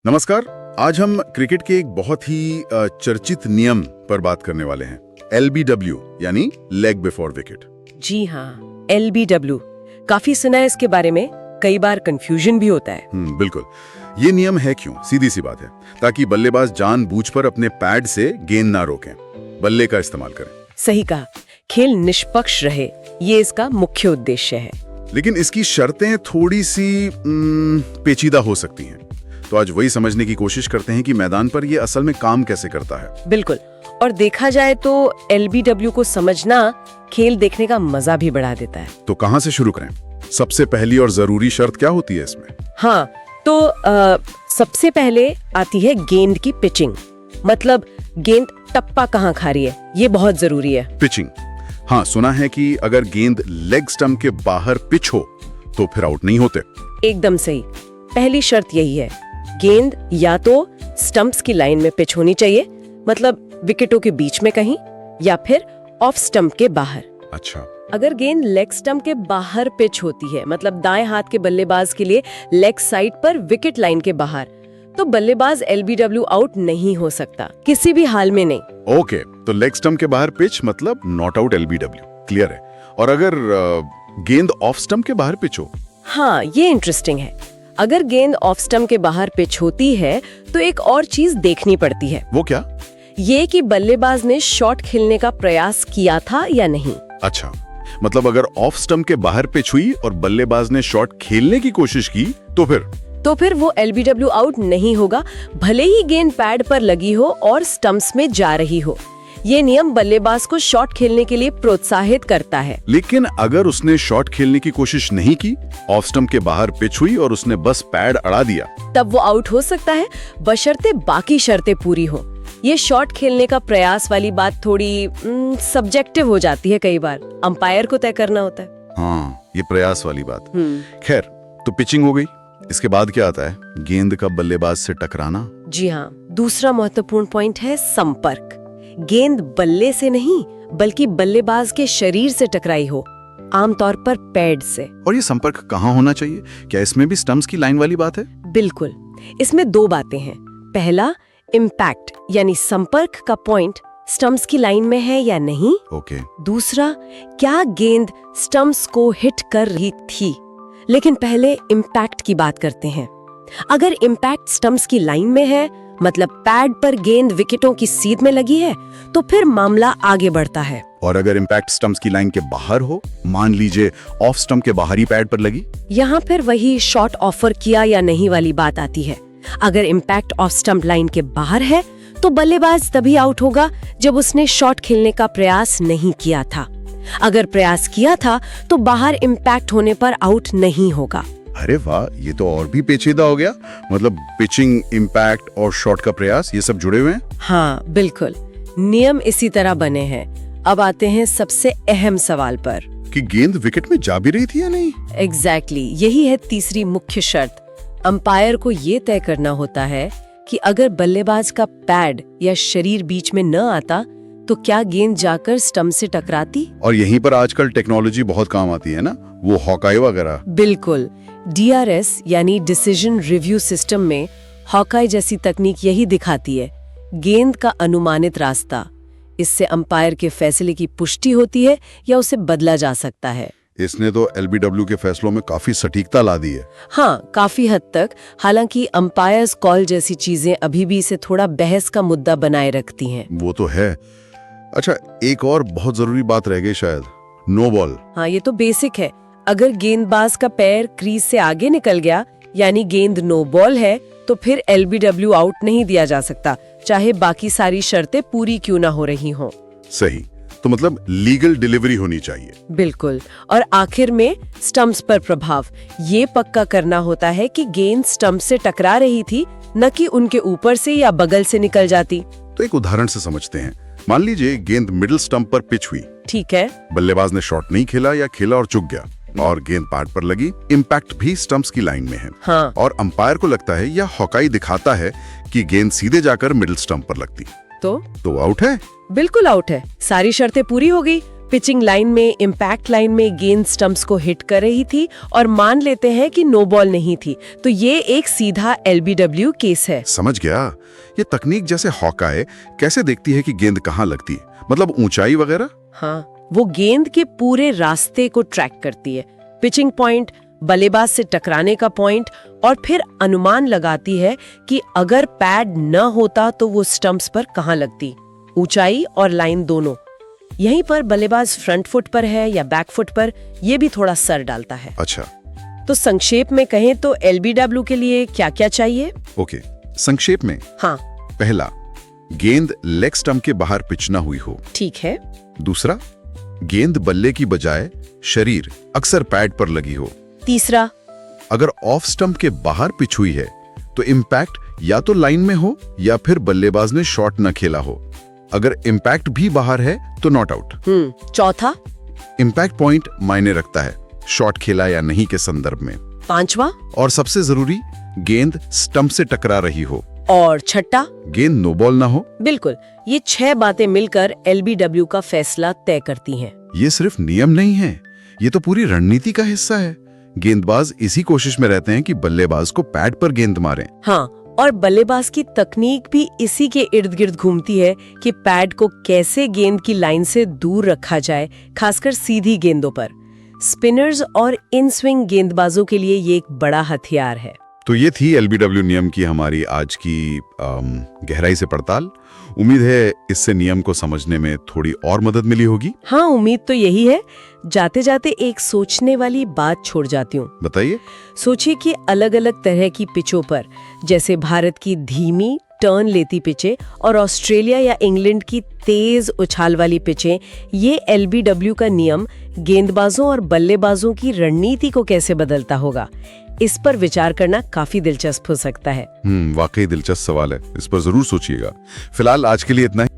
नमस्कार। आज हम क्रिकेट के एक बहुत ही चर्चित नियम पर बात करने वाले हैं, LBW यानी लेग बिफोर विकेट। जी हाँ, LBW काफी सुना है इसके बारे में, कई बार कंफ्यूजन भी होता है। बिल्कुल। ये नियम है क्यों? सीधी सी बात है, ताकि बल्लेबाज जानबूझकर अपने पैड से गेंद ना रोकें, बल्ले का इस्तेमाल करें। सही कहा, खेल निष्पक्ष रहे, ये इसका मुख्य उद्देश्य है। लेकिन इसकी शर्तें थोड़ी सी पेचीदा हो सकती हैं, तो आज वही समझने की कोशिश करते हैं कि मैदान पर ये असल में काम कैसे करता है। बिल्कुल, और देखा जाए तो LBW को समझना खेल देखने का मजा भी बढ़ा देता है। तो कहाँ से शुरू करें? सबसे पहली और जरूरी शर्त क्या होती है इसमें? हाँ, तो सबसे पहले आती है गेंद की पिचिंग, मतलब गेंद टप्पा कहाँ खा रही है, ये बहुत जरूरी है। पिचिंग, हाँ सुना है कि अगर गेंद लेग स्टंप के बाहर पिच हो तो फिर आउट नहीं होते। एकदम सही, पहली शर्त यही है, गेंद या तो स्टंप्स की लाइन में पिच होनी चाहिए, मतलब विकेटों के बीच में कहीं, या फिर ऑफ स्टंप के बाहर। अच्छा, अगर गेंद लेग स्टंप के बाहर पिच होती है, मतलब दाएं हाथ के बल्लेबाज के लिए लेग साइड पर विकेट लाइन के बाहर, तो बल्लेबाज LBW आउट नहीं हो सकता, किसी भी हाल में नहीं। ओके, तो लेग स्टंप के बाहर पिच मतलब नॉट आउट LBW, क्लियर है। और अगर गेंद ऑफ स्टंप के बाहर पिच हो? हाँ, ये इंटरेस्टिंग है। अगर गेंद ऑफ स्टंप के बाहर पिच होती है तो एक और चीज देखनी पड़ती है। वो क्या? ये कि बल्लेबाज ने शॉट खेलने का प्रयास किया था या नहीं। अच्छा, मतलब अगर ऑफ स्टंप के बाहर पिच हुई और बल्लेबाज ने शॉट खेलने की कोशिश की तो फिर वो LBW आउट नहीं होगा, भले ही गेंद पैड पर लगी हो और स्टंप्स में जा रही हो। ये नियम बल्लेबाज को शॉट खेलने के लिए प्रोत्साहित करता है। लेकिन अगर उसने शॉट खेलने की कोशिश नहीं की, ऑफ स्टंप के बाहर पिच हुई और उसने बस पैड अड़ा दिया, तब वो आउट हो सकता है, बशर्ते बाकी शर्तें पूरी हो। ये शॉट खेलने का प्रयास वाली बात थोड़ी सब्जेक्टिव हो जाती है, कई बार अंपायर को तय करना होता है। हाँ, ये प्रयास वाली बात। खैर, तो पिचिंग हो गई, इसके बाद क्या आता है? गेंद का बल्लेबाज से टकराना। जी हाँ, दूसरा महत्वपूर्ण पॉइंट है संपर्क। गेंद बल्ले से नहीं बल्कि बल्लेबाज के शरीर से टकराई हो, आमतौर पर पैड से। और ये संपर्क कहाँ होना चाहिए? क्या इसमें भी स्टंप्स की लाइन वाली बात है? बिल्कुल, इसमें दो बातें हैं। पहला, इम्पैक्ट यानी संपर्क का पॉइंट स्टंप्स की लाइन में है या नहीं। ओके। दूसरा, क्या गेंद स्टंप्स को हिट कर रही थी। लेकिन पहले इम्पैक्ट की बात करते हैं। अगर इम्पैक्ट स्टंप्स की लाइन में है, मतलब पैड पर गेंद विकेटों की सीध में लगी है, तो फिर मामला आगे बढ़ता है। और अगर इम्पैक्ट स्टंप्स की लाइन के बाहर हो, मान लीजिए ऑफ स्टंप के बाहरी पैड पर लगी, यहाँ फिर वही शॉट ऑफर किया या नहीं वाली बात आती है। अगर इम्पैक्ट ऑफ स्टंप लाइन के बाहर है तो बल्लेबाज तभी आउट होगा जब उसने शॉट खेलने का प्रयास नहीं किया था। अगर प्रयास किया था तो बाहर इम्पैक्ट होने पर आउट नहीं होगा। अरे वाह, ये तो और भी पेचीदा हो गया। मतलब पिचिंग, इम्पैक्ट और शॉट का प्रयास, ये सब जुड़े हुए हैं। हाँ बिल्कुल, नियम इसी तरह बने हैं। अब आते हैं सबसे अहम सवाल पर, कि गेंद विकेट में जा भी रही थी या नहीं। एग्जैक्टली, यही है तीसरी मुख्य शर्त। अंपायर को ये तय करना होता है कि अगर बल्लेबाज का पैड या शरीर बीच में न आता तो क्या गेंद जाकर स्टंप से टकराती। और यहीं पर आजकल टेक्नोलॉजी बहुत काम आती है ना, वो हॉकाई वगैरह। बिल्कुल, DRS यानी डिसीजन रिव्यू सिस्टम में हॉकाई जैसी तकनीक यही दिखाती है, गेंद का अनुमानित रास्ता। इससे अंपायर के फैसले की पुष्टि होती है या उसे बदला जा सकता है। इसने तो LBW के फैसलों में काफी सटीकता ला दी है। हाँ, काफी हद तक। हालांकि अंपायर्स कॉल जैसी चीजें अभी भी इसे थोड़ा बहस का मुद्दा बनाए रखती हैं। वो तो है। अच्छा, एक और बहुत जरूरी बात रह गई शायद, नो बॉल। हाँ, ये तो बेसिक है। अगर गेंदबाज का पैर क्रीज से आगे निकल गया, यानी गेंद नो बॉल है, तो फिर LBW आउट नहीं दिया जा सकता, चाहे बाकी सारी शर्तें पूरी क्यों ना हो रही हों। सही, तो मतलब लीगल डिलीवरी होनी चाहिए। बिल्कुल। और आखिर में स्टंप्स पर प्रभाव, ये पक्का करना होता है कि गेंद स्टंप से टकरा रही थी, न कि उनके ऊपर से या बगल से निकल जाती। तो एक उदाहरण से समझते हैं। मान लीजिए गेंद मिडिल स्टंप पर पिच हुई, ठीक है, बल्लेबाज ने शॉट नहीं खेला या खेला और चूक गया, और गेंद पैड पर लगी, इम्पैक्ट भी स्टंप्स की लाइन में है। हाँ। और अंपायर को लगता है या हॉकाई दिखाता है कि गेंद सीधे जाकर मिडिल स्टंप पर लगती, तो आउट है। बिल्कुल आउट है, सारी शर्तें पूरी हो गई। पिचिंग लाइन में, इम्पैक्ट लाइन में गेंद स्टंप्स को हिट कर रही थी और मान लेते हैं कि नो बॉल नहीं थी, तो ये एक सीधा LBW केस है। समझ गया। ये तकनीक जैसे हॉकाय कैसे देखती है कि गेंद कहाँ लगती है, मतलब ऊंचाई वगैरह? हाँ, वो गेंद के पूरे रास्ते को ट्रैक करती है, पिचिंग पॉइंट, बल्लेबाज से टकराने का पॉइंट, और फिर अनुमान लगाती है कि अगर पैड न होता तो वो स्टंप्स पर कहाँ लगती, ऊंचाई और लाइन दोनों। यहीं पर बल्लेबाज फ्रंट फुट पर है या बैक फुट पर, ये भी थोड़ा सर डालता है। अच्छा, तो संक्षेप में कहें तो LBW के लिए क्या क्या चाहिए? ओके, संक्षेप में। हाँ, पहला, गेंद लेग स्टंप के बाहर पिच ना हुई हो। ठीक है। दूसरा, गेंद बल्ले की बजाय शरीर अक्सर पैड पर लगी हो। तीसरा, अगर ऑफ स्टंप के बाहर पिच हुई है तो इम्पैक्ट या तो लाइन में हो या फिर बल्लेबाज ने शॉट न खेला हो। अगर इम्पैक्ट भी बाहर है तो नॉट आउट। चौथा, इम्पैक्ट पॉइंट मायने रखता है शॉट खेला या नहीं के संदर्भ में। पांचवा, और सबसे जरूरी, गेंद स्टंप से टकरा रही हो। और छठा, गेंद नो बॉल ना हो। बिल्कुल, ये 6 बातें मिलकर LBW का फैसला तय करती हैं। ये सिर्फ नियम नहीं है, ये तो पूरी रणनीति का हिस्सा है। गेंदबाज इसी कोशिश में रहते हैं कि बल्लेबाज को पैड पर गेंद मारें। हाँ, और बल्लेबाज की तकनीक भी इसी के इर्द गिर्द घूमती है कि पैड को कैसे गेंद की लाइन से दूर रखा जाए, खासकर सीधी गेंदों पर। स्पिनर्स और इन स्विंग गेंदबाजों के लिए ये एक बड़ा हथियार है। तो ये थी LBW नियम की हमारी आज की गहराई से पड़ताल। उम्मीद है इससे नियम को समझने में थोड़ी और मदद मिली होगी। हाँ, उम्मीद तो यही है। जाते जाते एक सोचने वाली बात छोड़ जाती हूँ। बताइए। सोचिए कि अलग अलग तरह की पिचों पर, जैसे भारत की धीमी टर्न लेती पिचें और ऑस्ट्रेलिया या इंग्लैंड की तेज उछाल वाली पिचें, ये LBW का नियम गेंदबाजों और बल्लेबाजों की रणनीति को कैसे बदलता होगा, इस पर विचार करना काफी दिलचस्प हो सकता है। वाकई दिलचस्प सवाल है, इस पर जरूर सोचिएगा। फिलहाल आज के लिए इतना ही।